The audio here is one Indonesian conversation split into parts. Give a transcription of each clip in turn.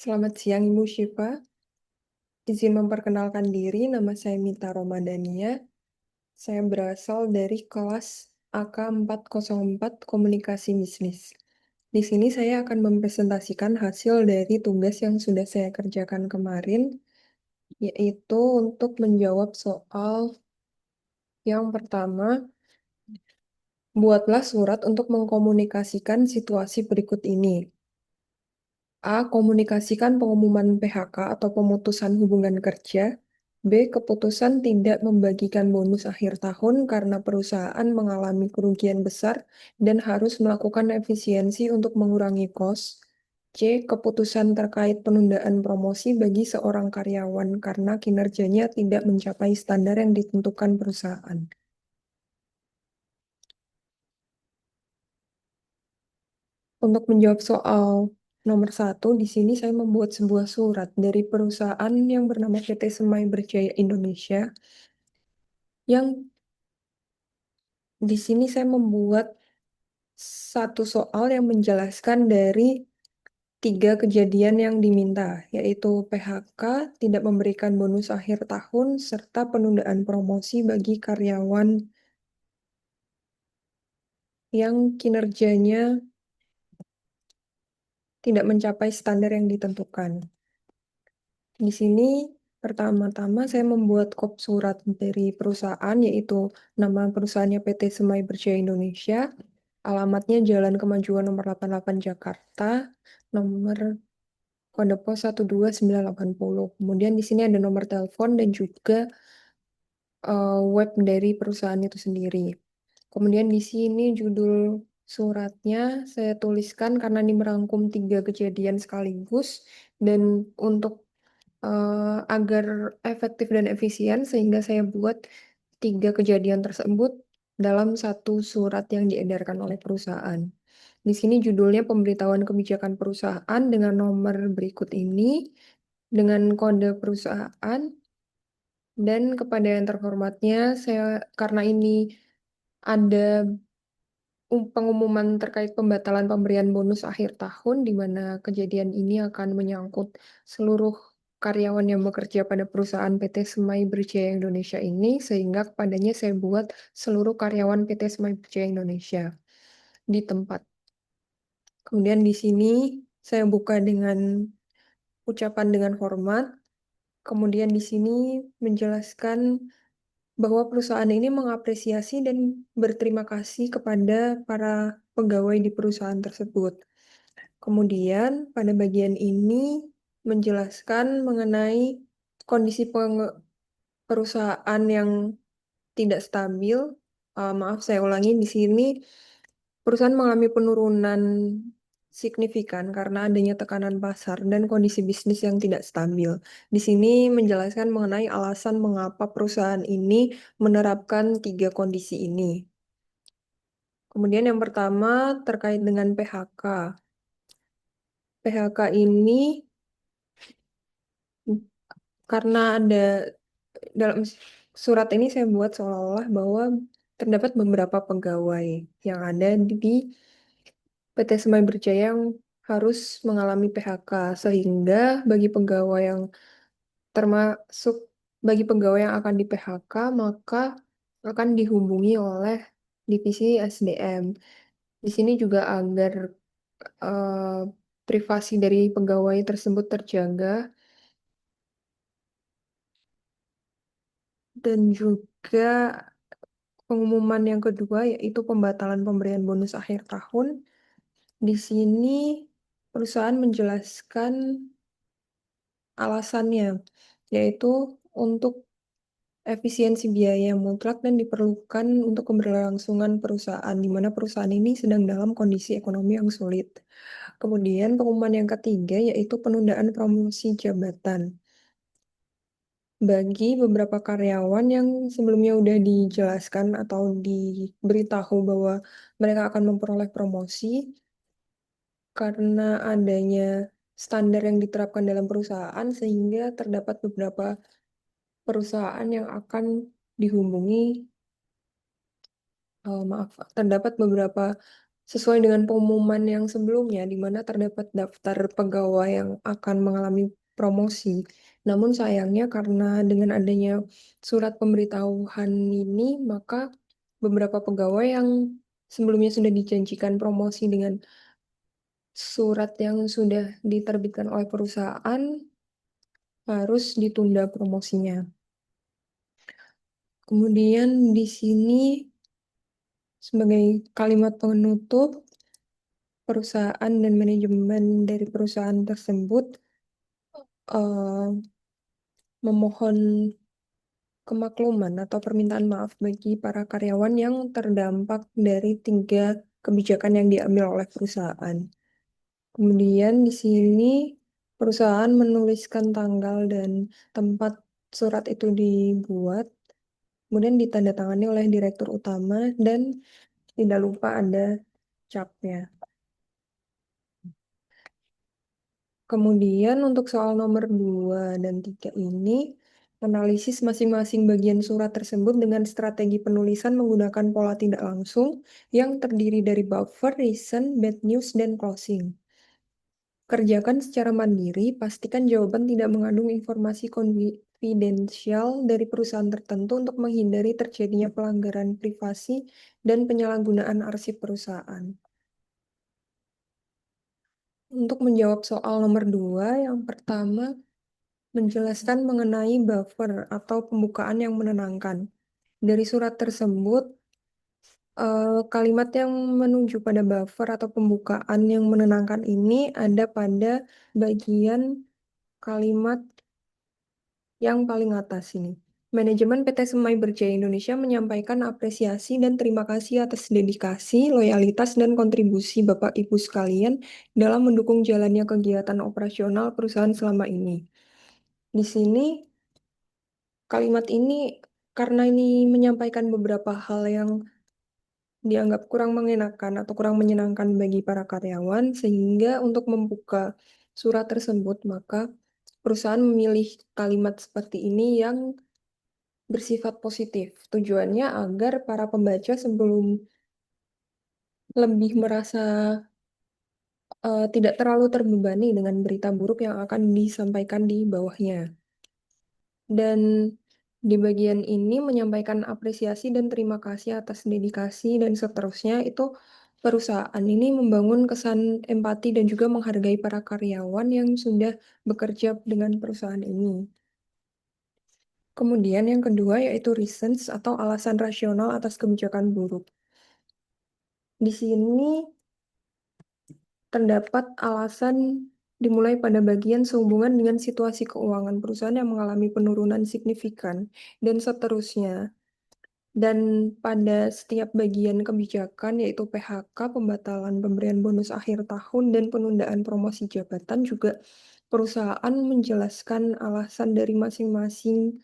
Selamat siang Ibu Syifa. Izin memperkenalkan diri, nama saya Mita Romadania. Saya berasal dari kelas AK 404 Komunikasi Bisnis. Di sini saya akan mempresentasikan hasil dari tugas yang sudah saya kerjakan kemarin, yaitu untuk menjawab soal yang pertama, buatlah surat untuk mengkomunikasikan situasi berikut ini. A. Komunikasikan pengumuman PHK atau pemutusan hubungan kerja. B. Keputusan tidak membagikan bonus akhir tahun karena perusahaan mengalami kerugian besar dan harus melakukan efisiensi untuk mengurangi kos. C. Keputusan terkait penundaan promosi bagi seorang karyawan karena kinerjanya tidak mencapai standar yang ditentukan perusahaan. Untuk menjawab soal nomor 1, di sini saya membuat sebuah surat dari perusahaan yang bernama PT Semai Berjaya Indonesia, yang di sini saya membuat satu soal yang menjelaskan dari 3 kejadian yang diminta, yaitu PHK, tidak memberikan bonus akhir tahun, serta penundaan promosi bagi karyawan yang kinerjanya tidak mencapai standar yang ditentukan. Di sini pertama-tama saya membuat kop surat dari perusahaan, yaitu nama perusahaannya PT Semai Berjaya Indonesia, alamatnya Jalan Kemajuan nomor 88 Jakarta, nomor kode pos 12980. Kemudian di sini ada nomor telepon dan juga web dari perusahaan itu sendiri. Kemudian di sini judul suratnya saya tuliskan karena ini merangkum 3 kejadian sekaligus, dan untuk agar efektif dan efisien sehingga saya buat 3 kejadian tersebut dalam satu surat yang diedarkan oleh perusahaan. Di sini judulnya pemberitahuan kebijakan perusahaan dengan nomor berikut ini, dengan kode perusahaan, dan kepada yang terhormatnya, karena ini ada pengumuman terkait pembatalan pemberian bonus akhir tahun, di mana kejadian ini akan menyangkut seluruh karyawan yang bekerja pada perusahaan PT Semai Berjaya Indonesia ini, sehingga kepadanya saya buat seluruh karyawan PT Semai Berjaya Indonesia di tempat. Kemudian di sini saya buka dengan ucapan dengan hormat. Kemudian di sini menjelaskan bahwa perusahaan ini mengapresiasi dan berterima kasih kepada para pegawai di perusahaan tersebut. Kemudian pada bagian ini menjelaskan mengenai kondisi perusahaan yang tidak stabil. Maaf, saya ulangi di sini. Perusahaan mengalami penurunan signifikan karena adanya tekanan pasar dan kondisi bisnis yang tidak stabil. Di sini menjelaskan mengenai alasan mengapa perusahaan ini menerapkan 3 kondisi ini. Kemudian yang pertama terkait dengan PHK. PHK ini karena ada dalam surat ini saya buat seolah-olah bahwa terdapat beberapa pegawai yang ada di PT Semai Berjaya yang harus mengalami PHK, sehingga bagi pegawai yang termasuk bagi pegawai yang akan di PHK maka akan dihubungi oleh divisi SDM. Di sini juga agar eh, privasi dari pegawai tersebut terjaga, dan juga pengumuman yang kedua yaitu pembatalan pemberian bonus akhir tahun. Di sini perusahaan menjelaskan alasannya, yaitu untuk efisiensi biaya mutlak dan diperlukan untuk keberlangsungan perusahaan, di mana perusahaan ini sedang dalam kondisi ekonomi yang sulit. Kemudian pengumuman yang ketiga yaitu penundaan promosi jabatan. Bagi beberapa karyawan yang sebelumnya udah dijelaskan atau diberitahu bahwa mereka akan memperoleh promosi, karena adanya standar yang diterapkan dalam perusahaan, sehingga terdapat beberapa perusahaan yang akan dihubungi, terdapat beberapa sesuai dengan pengumuman yang sebelumnya, di mana terdapat daftar pegawai yang akan mengalami promosi. Namun sayangnya karena dengan adanya surat pemberitahuan ini, maka beberapa pegawai yang sebelumnya sudah dijanjikan promosi dengan surat yang sudah diterbitkan oleh perusahaan harus ditunda promosinya. Kemudian di sini sebagai kalimat penutup, perusahaan dan manajemen dari perusahaan tersebut eh, memohon kemakluman atau permintaan maaf bagi para karyawan yang terdampak dari tiga kebijakan yang diambil oleh perusahaan. Kemudian di sini perusahaan menuliskan tanggal dan tempat surat itu dibuat, kemudian ditandatangani oleh direktur utama dan tidak lupa ada capnya. Kemudian untuk soal nomor 2 dan 3 ini, analisis masing-masing bagian surat tersebut dengan strategi penulisan menggunakan pola tidak langsung yang terdiri dari buffer, reason, bad news, dan closing. Kerjakan secara mandiri, pastikan jawaban tidak mengandung informasi konfidensial dari perusahaan tertentu untuk menghindari terjadinya pelanggaran privasi dan penyalahgunaan arsip perusahaan. Untuk menjawab soal nomor 2, yang pertama, menjelaskan mengenai buffer atau pembukaan yang menenangkan. Dari surat tersebut, kalimat yang menuju pada buffer atau pembukaan yang menenangkan ini ada pada bagian kalimat yang paling atas ini. Manajemen PT Semai Berjaya Indonesia menyampaikan apresiasi dan terima kasih atas dedikasi, loyalitas, dan kontribusi Bapak Ibu sekalian dalam mendukung jalannya kegiatan operasional perusahaan selama ini. Di sini kalimat ini karena ini menyampaikan beberapa hal yang dianggap kurang mengenakan atau kurang menyenangkan bagi para karyawan, sehingga untuk membuka surat tersebut, maka perusahaan memilih kalimat seperti ini yang bersifat positif. Tujuannya agar para pembaca sebelum lebih merasa tidak terlalu terbebani dengan berita buruk yang akan disampaikan di bawahnya. Dan di bagian ini menyampaikan apresiasi dan terima kasih atas dedikasi dan seterusnya itu perusahaan ini membangun kesan empati dan juga menghargai para karyawan yang sudah bekerja dengan perusahaan ini. Kemudian yang kedua yaitu reasons atau alasan rasional atas kebijakan buruk. Di sini terdapat alasan dimulai pada bagian sehubungan dengan situasi keuangan perusahaan yang mengalami penurunan signifikan dan seterusnya. Dan pada setiap bagian kebijakan yaitu PHK, pembatalan pemberian bonus akhir tahun, dan penundaan promosi jabatan juga perusahaan menjelaskan alasan dari masing-masing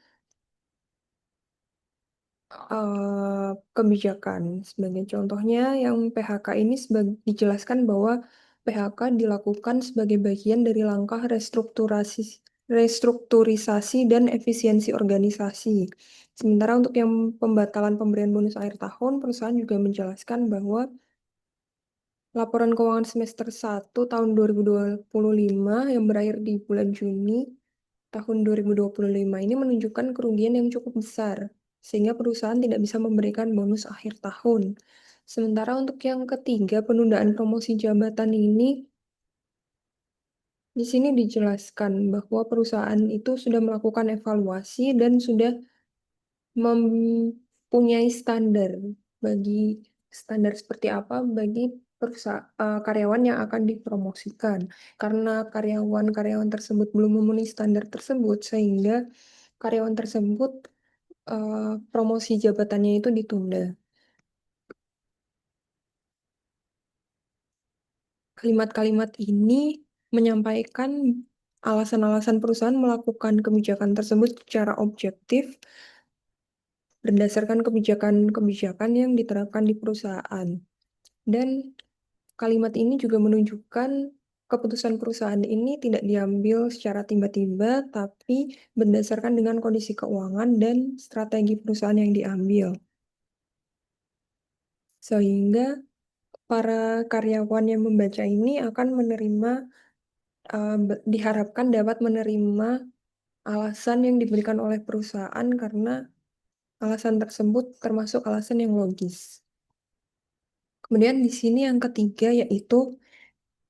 kebijakan. Sebagai contohnya, yang PHK ini dijelaskan bahwa PHK dilakukan sebagai bagian dari langkah restrukturisasi dan efisiensi organisasi. Sementara untuk yang pembatalan pemberian bonus akhir tahun, perusahaan juga menjelaskan bahwa laporan keuangan semester 1 tahun 2025 yang berakhir di bulan Juni tahun 2025 ini menunjukkan kerugian yang cukup besar, sehingga perusahaan tidak bisa memberikan bonus akhir tahun. Sementara untuk yang ketiga, penundaan promosi jabatan ini, di sini dijelaskan bahwa perusahaan itu sudah melakukan evaluasi dan sudah mempunyai standar seperti apa bagi karyawan yang akan dipromosikan. Karena karyawan-karyawan tersebut belum memenuhi standar tersebut, sehingga karyawan tersebut promosi jabatannya itu ditunda. Kalimat-kalimat ini menyampaikan alasan-alasan perusahaan melakukan kebijakan tersebut secara objektif berdasarkan kebijakan-kebijakan yang diterapkan di perusahaan. Dan kalimat ini juga menunjukkan keputusan perusahaan ini tidak diambil secara tiba-tiba, tapi berdasarkan dengan kondisi keuangan dan strategi perusahaan yang diambil. Sehingga para karyawan yang membaca ini akan menerima, diharapkan dapat menerima alasan yang diberikan oleh perusahaan karena alasan tersebut termasuk alasan yang logis. Kemudian di sini yang ketiga yaitu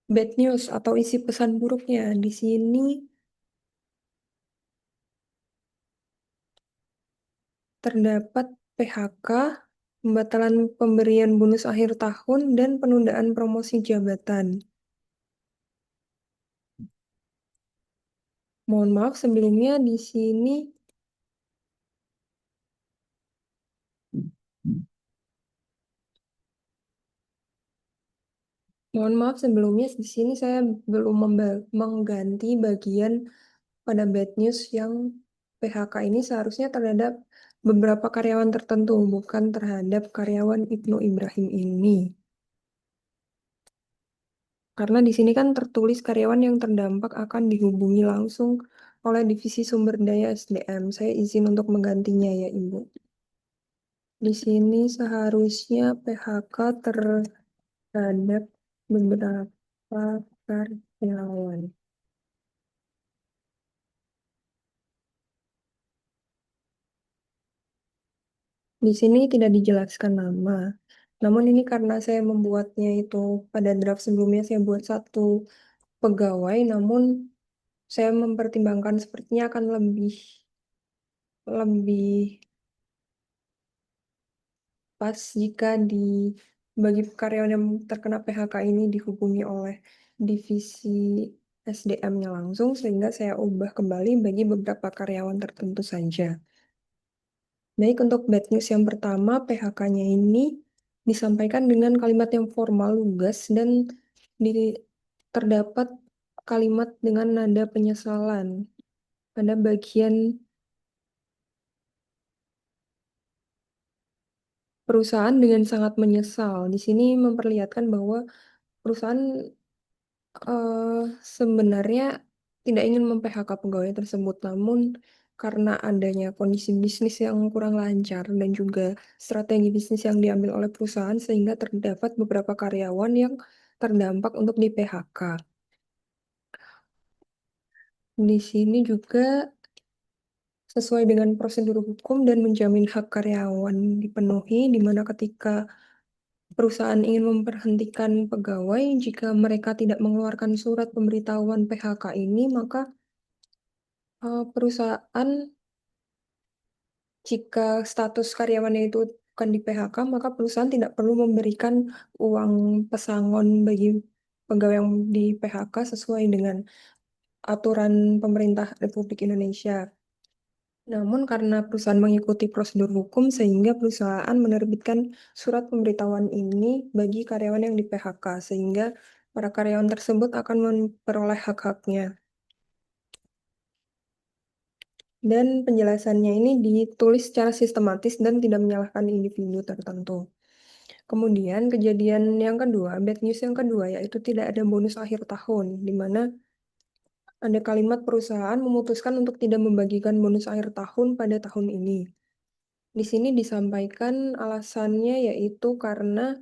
bad news atau isi pesan buruknya. Di sini terdapat PHK, pembatalan pemberian bonus akhir tahun, dan penundaan promosi jabatan. Mohon maaf sebelumnya di sini saya belum mengganti bagian pada bad news yang PHK ini seharusnya terhadap beberapa karyawan tertentu, bukan terhadap karyawan Ibnu Ibrahim ini. Karena di sini kan tertulis karyawan yang terdampak akan dihubungi langsung oleh Divisi Sumber Daya SDM. Saya izin untuk menggantinya ya, Ibu. Di sini seharusnya PHK terhadap beberapa karyawan. Di sini tidak dijelaskan nama. Namun ini karena saya membuatnya itu pada draft sebelumnya saya buat satu pegawai, namun saya mempertimbangkan sepertinya akan lebih lebih pas jika bagi karyawan yang terkena PHK ini dihubungi oleh divisi SDM-nya langsung, sehingga saya ubah kembali bagi beberapa karyawan tertentu saja. Baik, untuk bad news yang pertama, PHK-nya ini disampaikan dengan kalimat yang formal, lugas, dan terdapat kalimat dengan nada penyesalan. Pada bagian perusahaan dengan sangat menyesal. Di sini memperlihatkan bahwa perusahaan sebenarnya tidak ingin mem-PHK pegawai tersebut, namun karena adanya kondisi bisnis yang kurang lancar dan juga strategi bisnis yang diambil oleh perusahaan sehingga terdapat beberapa karyawan yang terdampak untuk di-PHK. Di sini juga sesuai dengan prosedur hukum dan menjamin hak karyawan dipenuhi, di mana ketika perusahaan ingin memberhentikan pegawai, jika mereka tidak mengeluarkan surat pemberitahuan PHK ini, maka perusahaan, jika status karyawannya itu bukan di PHK, maka perusahaan tidak perlu memberikan uang pesangon bagi pegawai yang di PHK sesuai dengan aturan pemerintah Republik Indonesia. Namun karena perusahaan mengikuti prosedur hukum, sehingga perusahaan menerbitkan surat pemberitahuan ini bagi karyawan yang di PHK, sehingga para karyawan tersebut akan memperoleh hak-haknya. Dan penjelasannya ini ditulis secara sistematis dan tidak menyalahkan individu tertentu. Kemudian kejadian yang kedua, bad news yang kedua, yaitu tidak ada bonus akhir tahun, di mana ada kalimat perusahaan memutuskan untuk tidak membagikan bonus akhir tahun pada tahun ini. Di sini disampaikan alasannya yaitu karena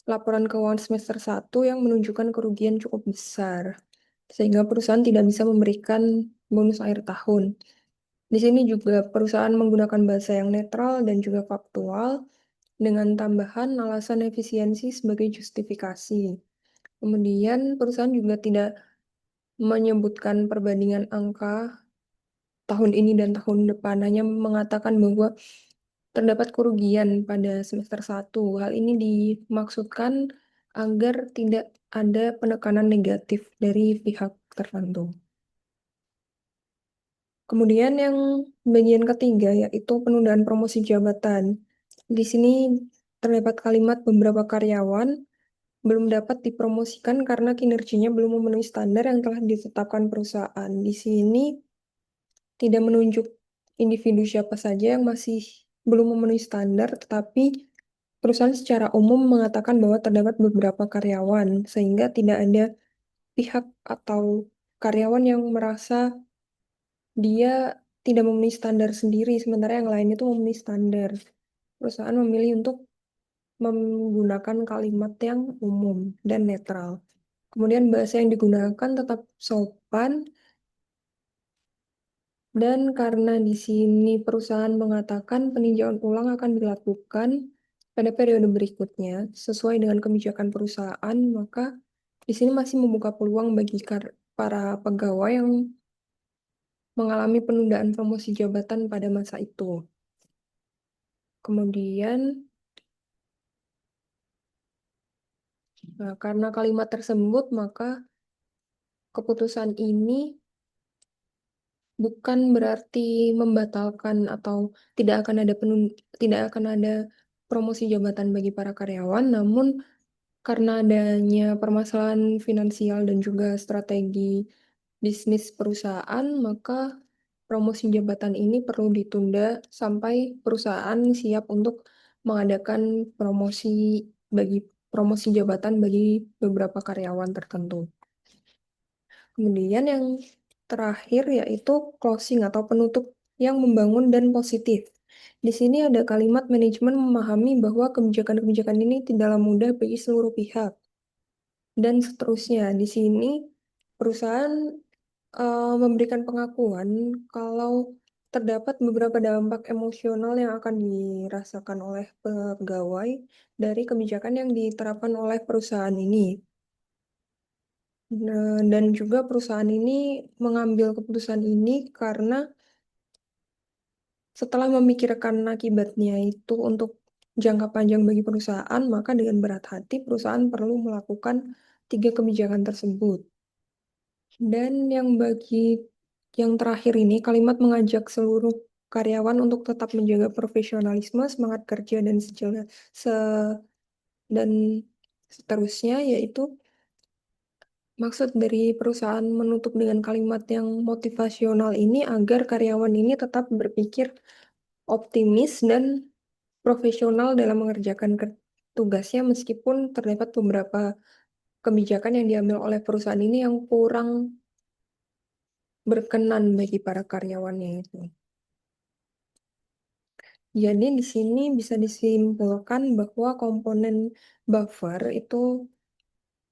laporan keuangan semester 1 yang menunjukkan kerugian cukup besar, sehingga perusahaan tidak bisa memberikan bonus akhir tahun. Di sini juga perusahaan menggunakan bahasa yang netral dan juga faktual dengan tambahan alasan efisiensi sebagai justifikasi. Kemudian perusahaan juga tidak menyebutkan perbandingan angka tahun ini dan tahun depan, hanya mengatakan bahwa terdapat kerugian pada semester 1. Hal ini dimaksudkan agar tidak ada penekanan negatif dari pihak tertentu. Kemudian yang bagian ketiga yaitu penundaan promosi jabatan. Di sini terdapat kalimat beberapa karyawan belum dapat dipromosikan karena kinerjanya belum memenuhi standar yang telah ditetapkan perusahaan. Di sini tidak menunjuk individu siapa saja yang masih belum memenuhi standar, tetapi perusahaan secara umum mengatakan bahwa terdapat beberapa karyawan, sehingga tidak ada pihak atau karyawan yang merasa dia tidak memenuhi standar sendiri, sementara yang lain itu memenuhi standar. Perusahaan memilih untuk menggunakan kalimat yang umum dan netral. Kemudian bahasa yang digunakan tetap sopan, dan karena di sini perusahaan mengatakan peninjauan ulang akan dilakukan pada periode berikutnya sesuai dengan kebijakan perusahaan, maka di sini masih membuka peluang bagi para pegawai yang mengalami penundaan promosi jabatan pada masa itu. Kemudian, nah, karena kalimat tersebut, maka keputusan ini bukan berarti membatalkan atau tidak akan ada promosi jabatan bagi para karyawan, namun karena adanya permasalahan finansial dan juga strategi bisnis perusahaan, maka promosi jabatan ini perlu ditunda sampai perusahaan siap untuk mengadakan bagi promosi jabatan bagi beberapa karyawan tertentu. Kemudian yang terakhir yaitu closing atau penutup yang membangun dan positif. Di sini ada kalimat manajemen memahami bahwa kebijakan-kebijakan ini tidaklah mudah bagi seluruh pihak dan seterusnya. Di sini perusahaan memberikan pengakuan kalau terdapat beberapa dampak emosional yang akan dirasakan oleh pegawai dari kebijakan yang diterapkan oleh perusahaan ini. Nah, dan juga perusahaan ini mengambil keputusan ini karena setelah memikirkan akibatnya itu untuk jangka panjang bagi perusahaan, maka dengan berat hati perusahaan perlu melakukan 3 kebijakan tersebut. Dan yang terakhir ini, kalimat mengajak seluruh karyawan untuk tetap menjaga profesionalisme, semangat kerja, dan seterusnya, yaitu maksud dari perusahaan menutup dengan kalimat yang motivasional ini agar karyawan ini tetap berpikir optimis dan profesional dalam mengerjakan tugasnya meskipun terdapat beberapa kebijakan yang diambil oleh perusahaan ini yang kurang berkenan bagi para karyawannya itu. Jadi di sini bisa disimpulkan bahwa komponen buffer itu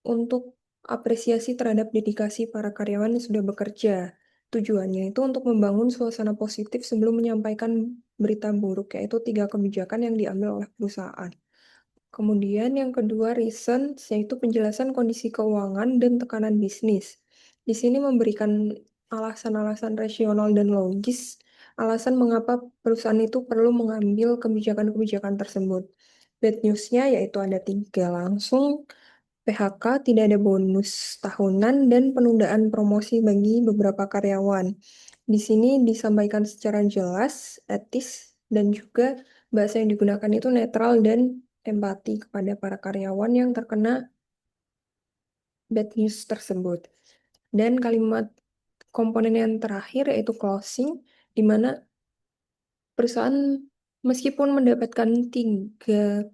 untuk apresiasi terhadap dedikasi para karyawan yang sudah bekerja. Tujuannya itu untuk membangun suasana positif sebelum menyampaikan berita buruk, yaitu 3 kebijakan yang diambil oleh perusahaan. Kemudian yang kedua, reasons, yaitu penjelasan kondisi keuangan dan tekanan bisnis. Di sini memberikan alasan-alasan rasional dan logis, alasan mengapa perusahaan itu perlu mengambil kebijakan-kebijakan tersebut. Bad news-nya yaitu ada 3, langsung PHK, tidak ada bonus tahunan, dan penundaan promosi bagi beberapa karyawan. Di sini disampaikan secara jelas, etis, dan juga bahasa yang digunakan itu netral dan empati kepada para karyawan yang terkena bad news tersebut. Dan kalimat komponen yang terakhir yaitu closing, di mana perusahaan meskipun mendapatkan 3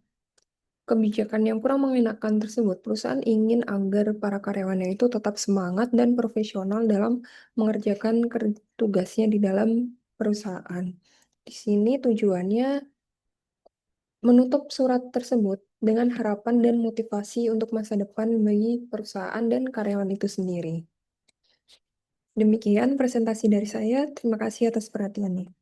kebijakan yang kurang mengenakan tersebut, perusahaan ingin agar para karyawannya itu tetap semangat dan profesional dalam mengerjakan tugasnya di dalam perusahaan. Di sini tujuannya menutup surat tersebut dengan harapan dan motivasi untuk masa depan bagi perusahaan dan karyawan itu sendiri. Demikian presentasi dari saya. Terima kasih atas perhatiannya.